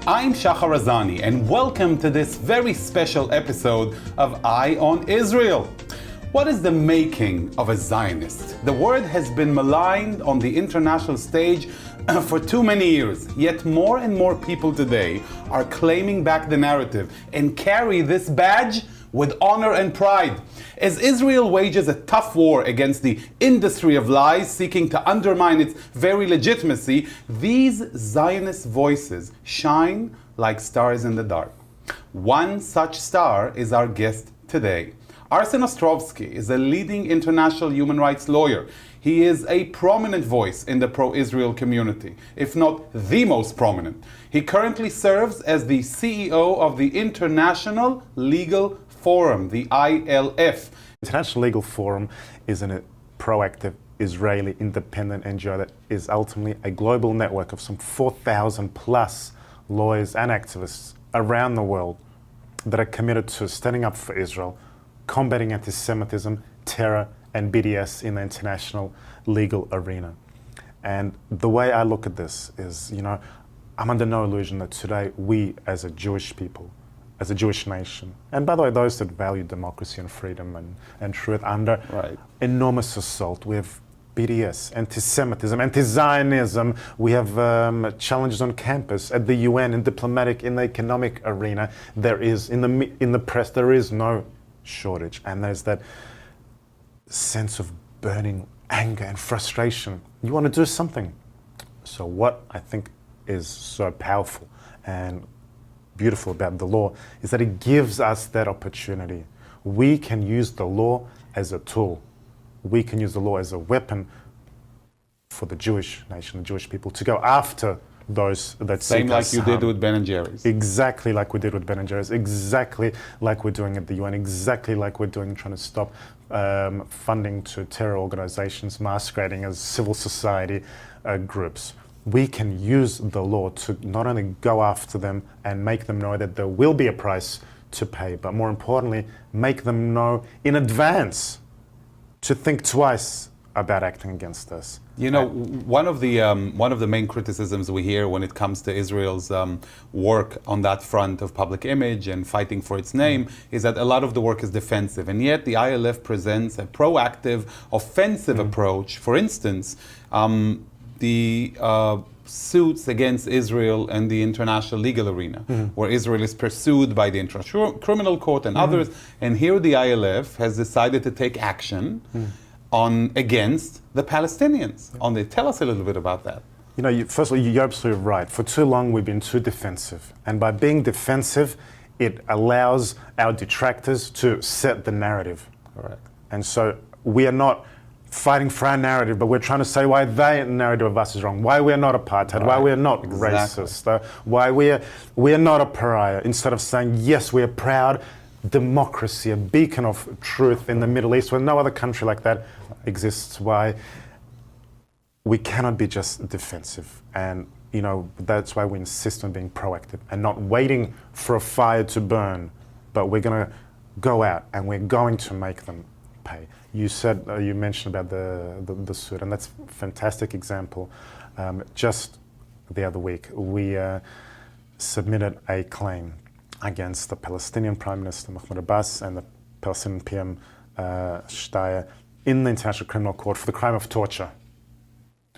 I'm Shahar Azani, and welcome to this very special episode of Eye on Israel. What is the making of a Zionist? The word has been maligned on the international stage for too many years, yet more and more people today are claiming back the narrative and carry this badge with honor and pride. As Israel wages a tough war against the industry of lies seeking to undermine its very legitimacy, these Zionist voices shine like stars in the dark. One such star is our guest today. Arsen Ostrovsky is a leading international human rights lawyer. He is a prominent voice in the pro-Israel community, if not the most prominent. He currently serves as the CEO of the International Legal Forum, the ILF. International Legal Forum is a proactive Israeli independent NGO that is ultimately a global network of some 4,000 plus lawyers and activists around the world that are committed to standing up for Israel, combating antisemitism, terror, and BDS in the international legal arena. And the way I look at this is, I'm under no illusion that today we as a Jewish people, as a Jewish nation, and by the way, those that value democracy and freedom and truth under enormous assault. We have BDS, anti-Semitism, anti-Zionism. We have challenges on campus, at the UN, in diplomatic, in the economic arena. There is, in the press, there is no shortage. And there's that sense of burning anger and frustration. You want to do something. So what I think is so powerful and beautiful about the law is that it gives us that opportunity. We can use the law as a tool. We can use the law as a weapon for the Jewish nation, the Jewish people, to go after those that seek us harm. Same like you did with Ben & Jerry's. Exactly like we did with Ben & Jerry's. Exactly like we're doing at the UN. Exactly like we're doing trying to stop funding to terror organizations masquerading as civil society groups. We can use the law to not only go after them and make them know that there will be a price to pay, but more importantly, make them know in advance to think twice about acting against us. One of the main criticisms we hear when it comes to Israel's work on that front of public image and fighting for its name is that a lot of the work is defensive, and yet the ILF presents a proactive, offensive approach. For instance, the suits against Israel and the international legal arena, where Israel is pursued by the International Criminal Court and others, and here the ILF has decided to take action against the Palestinians. Tell us a little bit about that. First of all, you're absolutely right. For too long, we've been too defensive. And by being defensive, it allows our detractors to set the narrative. Correct. And so we are not fighting for our narrative, but we're trying to say why their narrative of us is wrong, why we're not apartheid, why we're not racist, why we're not a pariah, instead of saying, yes, we're proud democracy, a beacon of truth in the Middle East where no other country like that exists. Why we cannot be just defensive. And that's why we insist on being proactive and not waiting for a fire to burn, but we're going to go out and we're going to make them pay. You mentioned about the suit, and that's a fantastic example. Just the other week, we submitted a claim against the Palestinian Prime Minister Mahmoud Abbas and the Palestinian PM Shtaya in the International Criminal Court for the crime of torture.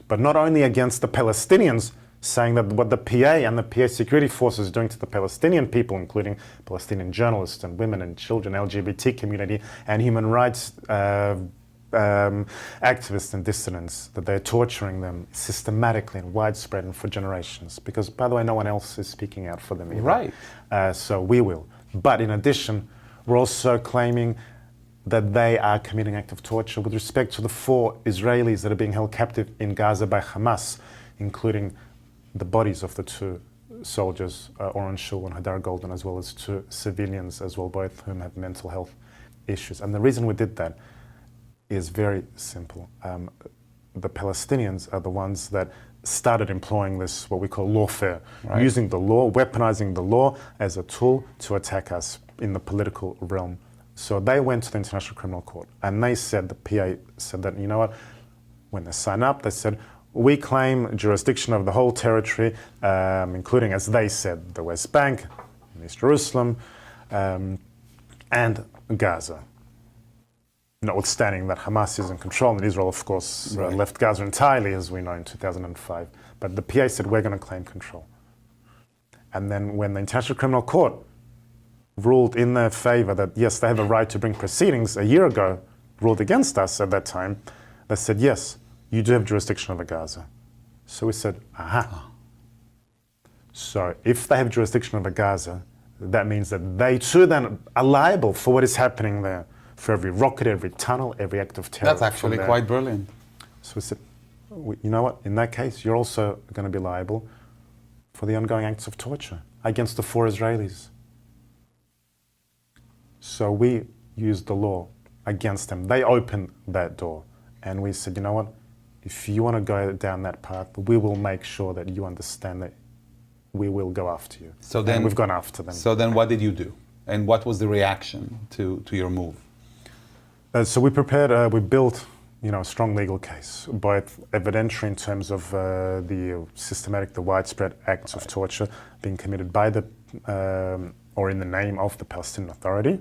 But not only against the Palestinians, saying that what the PA and the PA security forces are doing to the Palestinian people, including Palestinian journalists and women and children, LGBT community, and human rights activists and dissidents, that they're torturing them systematically and widespread and for generations. Because, by the way, no one else is speaking out for them either. Right. So we will. But in addition, we're also claiming that they are committing act of torture with respect to the 4 Israelis that are being held captive in Gaza by Hamas, including the bodies of the 2 soldiers, Oren Shul and Hadar Golden, as well as 2 civilians as well, both whom have mental health issues. And the reason we did that is very simple. The Palestinians are the ones that started employing this, what we call lawfare, using the law, weaponizing the law as a tool to attack us in the political realm. So they went to the International Criminal Court and they said, the PA said that, when they sign up, they said, we claim jurisdiction of the whole territory, including, as they said, the West Bank, East Jerusalem, and Gaza. Notwithstanding that Hamas is in control, and Israel, of course, left Gaza entirely, as we know, in 2005. But the PA said, we're going to claim control. And then when the International Criminal Court ruled in their favor that, yes, they have a right to bring proceedings a year ago, ruled against us at that time, they said, yes, you do have jurisdiction over Gaza. So we said, aha. So if they have jurisdiction over Gaza, that means that they too then are liable for what is happening there, for every rocket, every tunnel, every act of terror. That's actually quite brilliant. So we said, you know what, in that case, you're also going to be liable for the ongoing acts of torture against the 4 Israelis. So we used the law against them. They opened that door. And we said, you know what, if you want to go down that path, we will make sure that you understand that we will go after you. So then, and we've gone after them. So then what did you do? And what was the reaction to your move? So we prepared, we built a strong legal case, both evidentiary in terms of the systematic, the widespread acts of torture being committed by the, or in the name of the Palestinian Authority.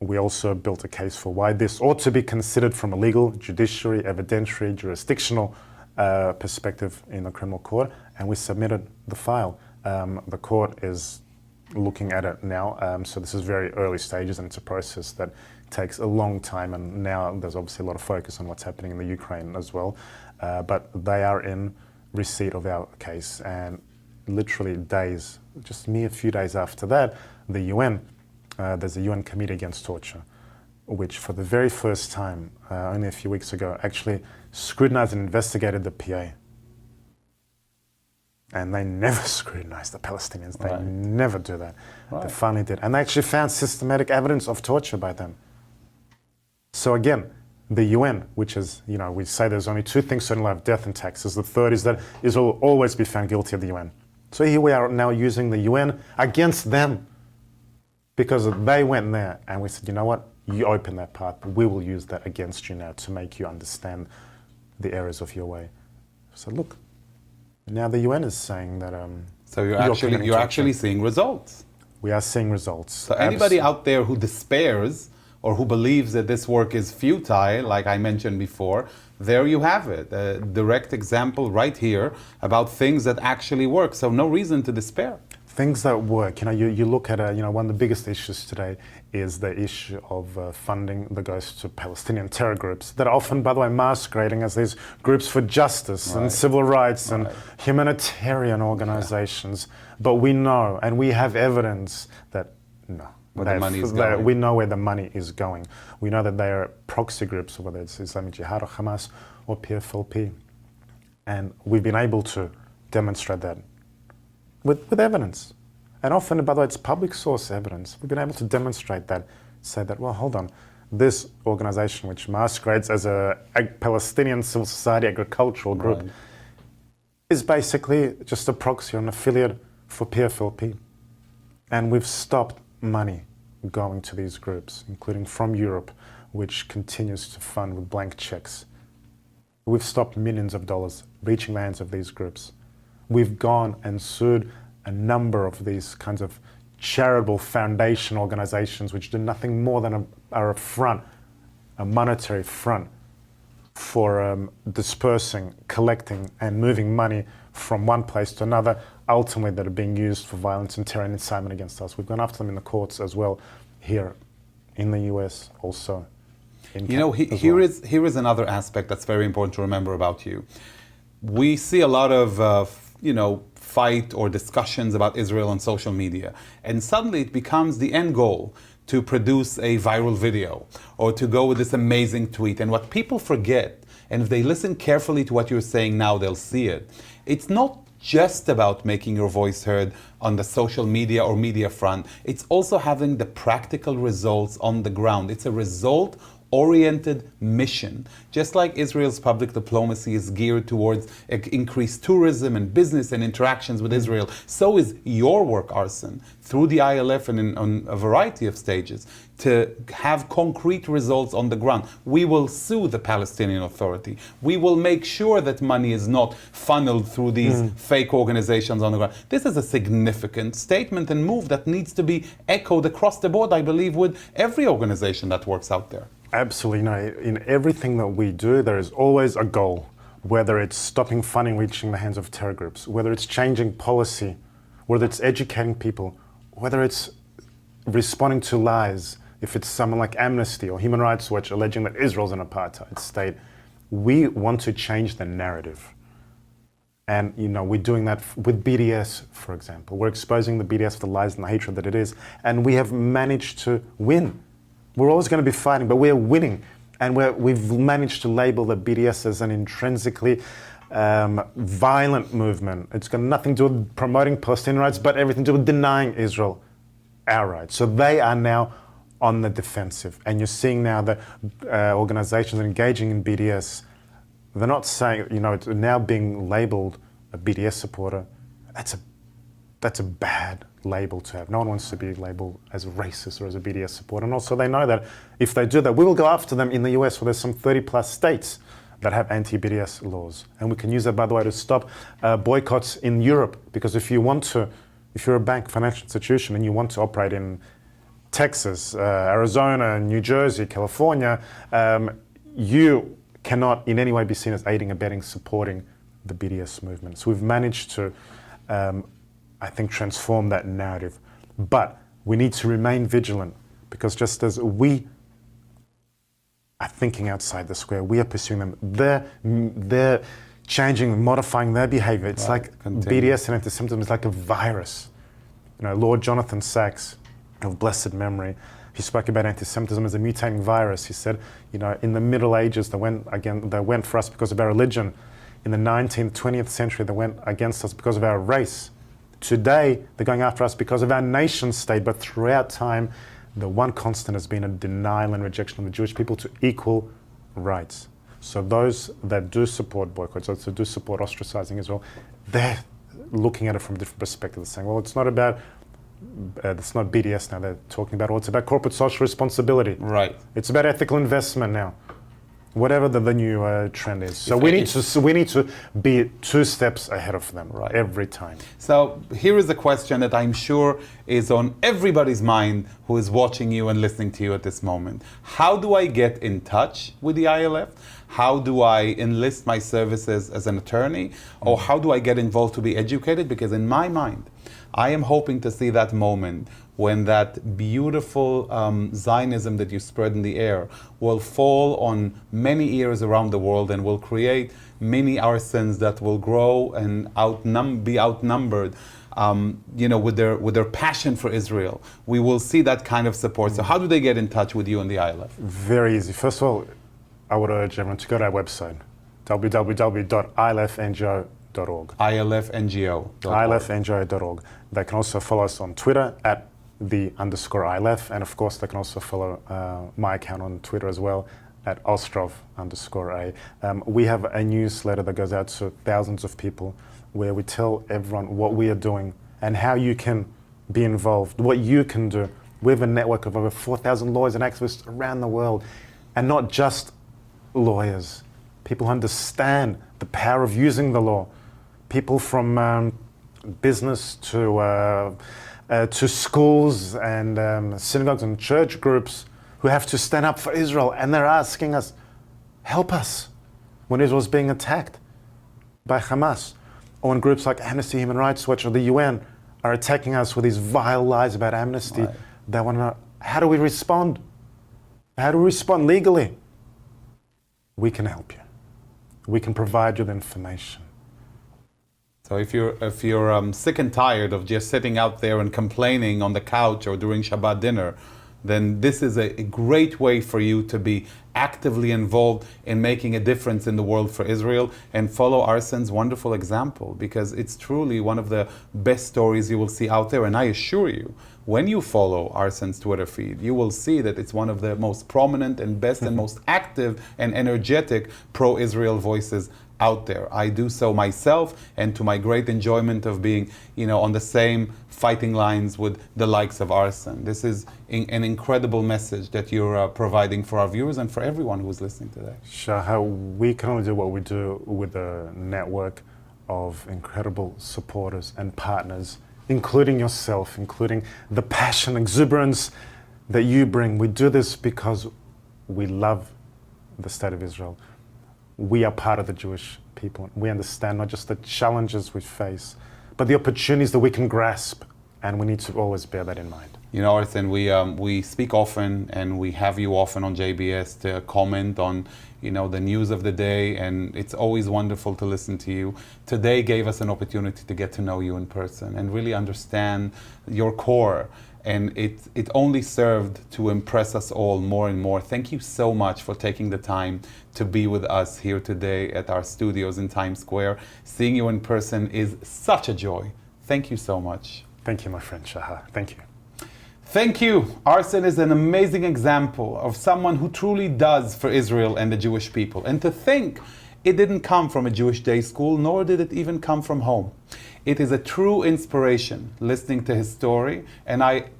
We also built a case for why this ought to be considered from a legal, judiciary, evidentiary, jurisdictional perspective in the criminal court, and we submitted the file. The court is looking at it now, so this is very early stages, and it's a process that takes a long time, and now there's obviously a lot of focus on what's happening in the Ukraine as well, but they are in receipt of our case, and literally days, just mere few days after that, the UN, there's a UN Committee Against Torture, which for the very first time, only a few weeks ago, actually scrutinized and investigated the PA. And they never scrutinized the Palestinians. They never do that. They finally did. And they actually found systematic evidence of torture by them. So again, the UN, which is, we say there's only 2 things certain: life, death, and taxes. The third is that Israel will always be found guilty of the UN. So here we are now using the UN against them because they went there, and we said, you know what, you open that path, we will use that against you now to make you understand the errors of your way. So look, now the UN is saying that... so you're actually seeing results. We are seeing results. So anybody out there who despairs or who believes that this work is futile, like I mentioned before, there you have it. A direct example right here about things that actually work. So no reason to despair. Things that work. You look at, one of the biggest issues today is the issue of funding that goes to Palestinian terror groups that are often, by the way, masquerading as these groups for justice and civil rights and humanitarian organizations. But we know, and we have evidence that, no. Where the money is going. We know where the money is going. We know that they are proxy groups, whether it's Islamic Jihad or Hamas or PFLP. And we've been able to demonstrate that with evidence. And often, by the way, it's public source evidence. We've been able to demonstrate that, say that, well, hold on, this organization, which masquerades as a Palestinian civil society agricultural group, is basically just a proxy or an affiliate for PFLP. And we've stopped money going to these groups, including from Europe, which continues to fund with blank checks. We've stopped millions of dollars reaching the hands of these groups. We've gone and sued a number of these kinds of charitable foundation organizations which do nothing more than a front, a monetary front for dispersing, collecting and moving money from one place to another, ultimately that are being used for violence and terror and incitement against us. We've gone after them in the courts as well, here in the US also. Here is another aspect that's very important to remember about you. We see a lot of, fight or discussions about Israel on social media, and suddenly it becomes the end goal to produce a viral video or to go with this amazing tweet. And what people forget, and if they listen carefully to what you're saying now, they'll see it. It's not just about making your voice heard on the social media or media front. It's also having the practical results on the ground. It's a result oriented mission. Just like Israel's public diplomacy is geared towards increased tourism and business and interactions with Israel, so is your work, Arsen, through the ILF and on a variety of stages, to have concrete results on the ground. We will sue the Palestinian Authority. We will make sure that money is not funneled through these fake organizations on the ground. This is a significant statement and move that needs to be echoed across the board, I believe, with every organization that works out there. Absolutely. No, in everything that we do, there is always a goal, whether it's stopping funding reaching the hands of terror groups, whether it's changing policy, whether it's educating people, whether it's responding to lies. If it's someone like Amnesty or Human Rights Watch alleging that Israel's an apartheid state, we want to change the narrative. And we're doing that with BDS, for example. We're exposing the BDS for the lies and the hatred that it is. And we have managed to win. We're always going to be fighting, but we're winning. And we've managed to label the BDS as an intrinsically violent movement. It's got nothing to do with promoting Palestinian rights, but everything to do with denying Israel our rights. So they are now on the defensive. And you're seeing now the organizations engaging in BDS, they're not saying, it's now being labeled a BDS supporter. That's a bad label to have. No one wants to be labeled as a racist or as a BDS supporter. And also they know that if they do that, we will go after them in the US, where there's some 30 plus states that have anti-BDS laws. And we can use that, by the way, to stop boycotts in Europe. Because if you're a bank, financial institution, and you want to operate in Texas, Arizona, New Jersey, California, you cannot in any way be seen as aiding, abetting, supporting the BDS movement. So we've managed to, I think, transform that narrative. But we need to remain vigilant, because just as we are thinking outside the square, we are pursuing them. They're changing, modifying their behavior. It's like BDS and antisemitism is like a virus. Lord Jonathan Sachs, of blessed memory, he spoke about anti-Semitism as a mutating virus. He said, in the Middle Ages, they went for us because of our religion. In the 19th, 20th century, they went against us because of our race. Today, they're going after us because of our nation state. But throughout time, the one constant has been a denial and rejection of the Jewish people to equal rights. So those that do support boycotts, those that do support ostracizing Israel, they're looking at it from a different perspective. They're saying, well, it's not BDS now they're talking about. Well, it's about corporate social responsibility. Right. It's about ethical investment now. Whatever the new trend is. So we need to be 2 steps ahead of them every time. So here is a question that I'm sure is on everybody's mind who is watching you and listening to you at this moment. How do I get in touch with the ILF? How do I enlist my services as an attorney? Or how do I get involved to be educated? Because in my mind, I am hoping to see that moment when that beautiful Zionism that you spread in the air will fall on many ears around the world and will create many Arsens that will grow and be outnumbered, with their passion for Israel. We will see that kind of support. So how do they get in touch with you and the ILF? Very easy. First of all, I would urge everyone to go to our website, www.ilfngo.org. ILFNGO.org. They can also follow us on Twitter at @the_ILF, and of course they can also follow my account on Twitter as well at Ostrov_A. We have a newsletter that goes out to thousands of people where we tell everyone what we are doing and how you can be involved, what you can do. We have a network of over 4,000 lawyers and activists around the world, and not just lawyers, people who understand the power of using the law, people from business to schools and synagogues and church groups who have to stand up for Israel, and they're asking us, help us when Israel's being attacked by Hamas, or when groups like Amnesty, Human Rights Watch or the UN are attacking us with these vile lies about amnesty. Right. They want to know, how do we respond? How do we respond legally? We can help you. We can provide you the information. So if you're sick and tired of just sitting out there and complaining on the couch or during Shabbat dinner, then this is a great way for you to be actively involved in making a difference in the world for Israel, and follow Arsen's wonderful example, because it's truly one of the best stories you will see out there. And I assure you, when you follow Arsen's Twitter feed, you will see that it's one of the most prominent and best and most active and energetic pro-Israel voices out there. I do so myself, and to my great enjoyment of being, on the same fighting lines with the likes of Arsen. This is an incredible message that you're providing for our viewers and for everyone who's listening today. Shahar, we can only do what we do with a network of incredible supporters and partners, including yourself, including the passion, exuberance that you bring. We do this because we love the State of Israel. We are part of the Jewish people. We understand not just the challenges we face, but the opportunities that we can grasp, and we need to always bear that in mind. Arsen, we speak often, and we have you often on JBS to comment on, the news of the day, and it's always wonderful to listen to you. Today gave us an opportunity to get to know you in person and really understand your core. And it only served to impress us all more and more. Thank you so much for taking the time to be with us here today at our studios in Times Square. Seeing you in person is such a joy. Thank you so much. Thank you, my friend Shahar. Thank you. Thank you. Arsen is an amazing example of someone who truly does for Israel and the Jewish people. And to think it didn't come from a Jewish day school, nor did it even come from home. It is a true inspiration listening to his story, and I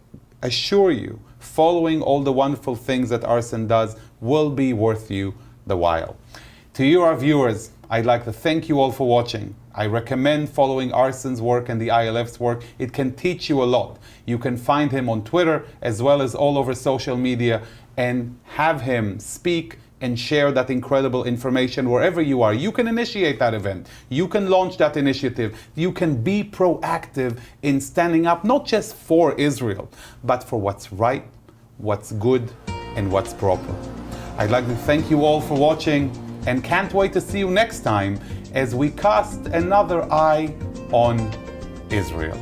assure you, following all the wonderful things that Arsen does will be worth you the while. To you, our viewers, I'd like to thank you all for watching. I recommend following Arsen's work and the ILF's work. It can teach you a lot. You can find him on Twitter as well as all over social media, and have him speak and share that incredible information wherever you are. You can initiate that event. You can launch that initiative. You can be proactive in standing up, not just for Israel, but for what's right, what's good, and what's proper. I'd like to thank you all for watching, and can't wait to see you next time as we cast another eye on Israel.